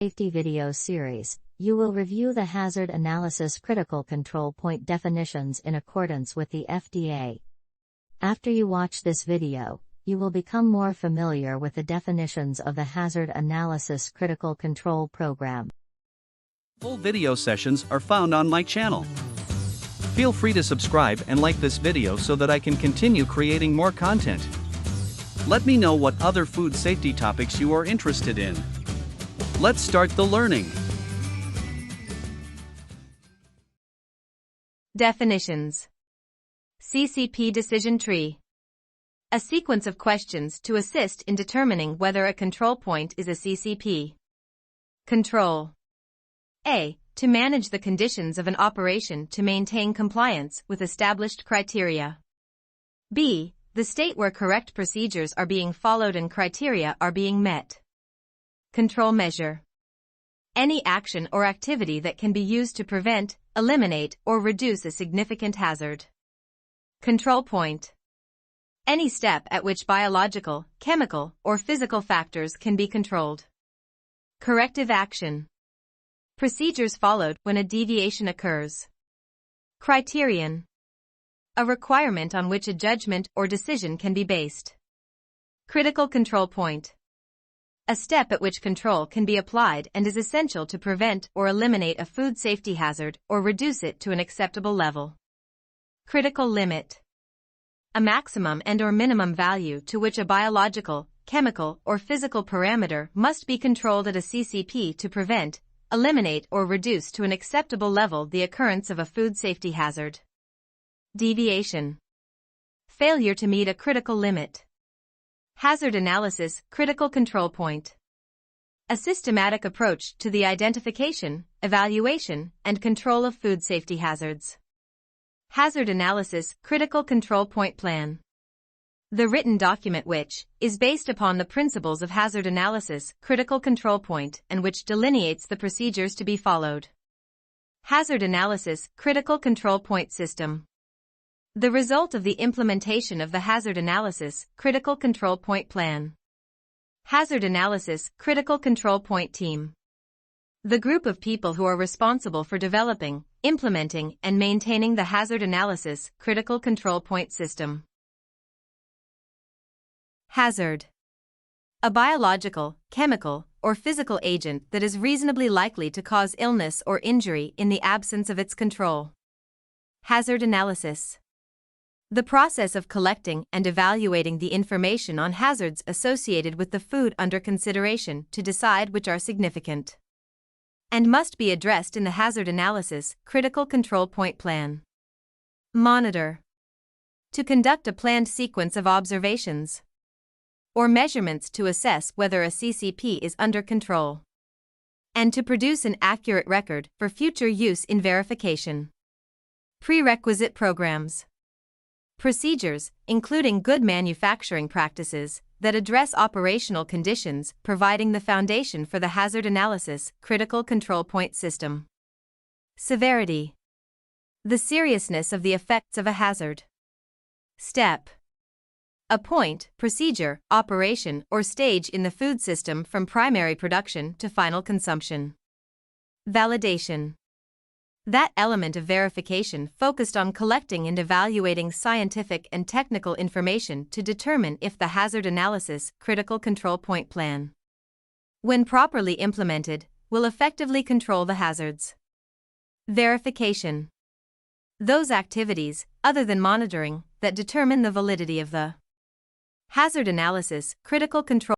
Safety video series, you will review the hazard analysis critical control point definitions in accordance with the FDA. After you watch this video, you will become more familiar with the definitions of the hazard analysis critical control program. Full video sessions are found on my channel. Feel free to subscribe and like this video so that I can continue creating more content. Let me know what other food safety topics you are interested in. Let's start the learning. Definitions. CCP decision tree. A sequence of questions to assist in determining whether a control point is a CCP. Control. A. To manage the conditions of an operation to maintain compliance with established criteria. B. The state where correct procedures are being followed and criteria are being met. Control measure. Any action or activity that can be used to prevent, eliminate, or reduce a significant hazard. Control point. Any step at which biological, chemical, or physical factors can be controlled. Corrective action. Procedures followed when a deviation occurs. Criterion. A requirement on which a judgment or decision can be based. Critical control point. A step at which control can be applied and is essential to prevent or eliminate a food safety hazard or reduce it to an acceptable level. Critical limit. A maximum and/or minimum value to which a biological, chemical, or physical parameter must be controlled at a CCP to prevent, eliminate, or reduce to an acceptable level the occurrence of a food safety hazard. Deviation. Failure to meet a critical limit. Hazard analysis critical control point. A systematic approach to the identification, evaluation, and control of food safety hazards. Hazard analysis critical control point plan. The written document which is based upon the principles of hazard analysis critical control point and which delineates the procedures to be followed. Hazard analysis critical control point system. The result of the implementation of the hazard analysis critical control point plan. Hazard analysis critical control point team. The group of people who are responsible for developing, implementing, and maintaining the hazard analysis critical control point system. Hazard. A biological, chemical, or physical agent that is reasonably likely to cause illness or injury in the absence of its control. Hazard analysis. The process of collecting and evaluating the information on hazards associated with the food under consideration to decide which are significant and must be addressed in the hazard analysis critical control point plan. Monitor. To conduct a planned sequence of observations or measurements to assess whether a CCP is under control and to produce an accurate record for future use in verification. Prerequisite programs. Procedures, including good manufacturing practices, that address operational conditions, providing the foundation for the hazard analysis critical control point system. Severity. The seriousness of the effects of a hazard. Step. A point, procedure, operation, or stage in the food system from primary production to final consumption. Validation. That element of verification focused on collecting and evaluating scientific and technical information to determine if the hazard analysis critical control point plan, when properly implemented, will effectively control the hazards. Verification. Those activities, other than monitoring, that determine the validity of the hazard analysis critical control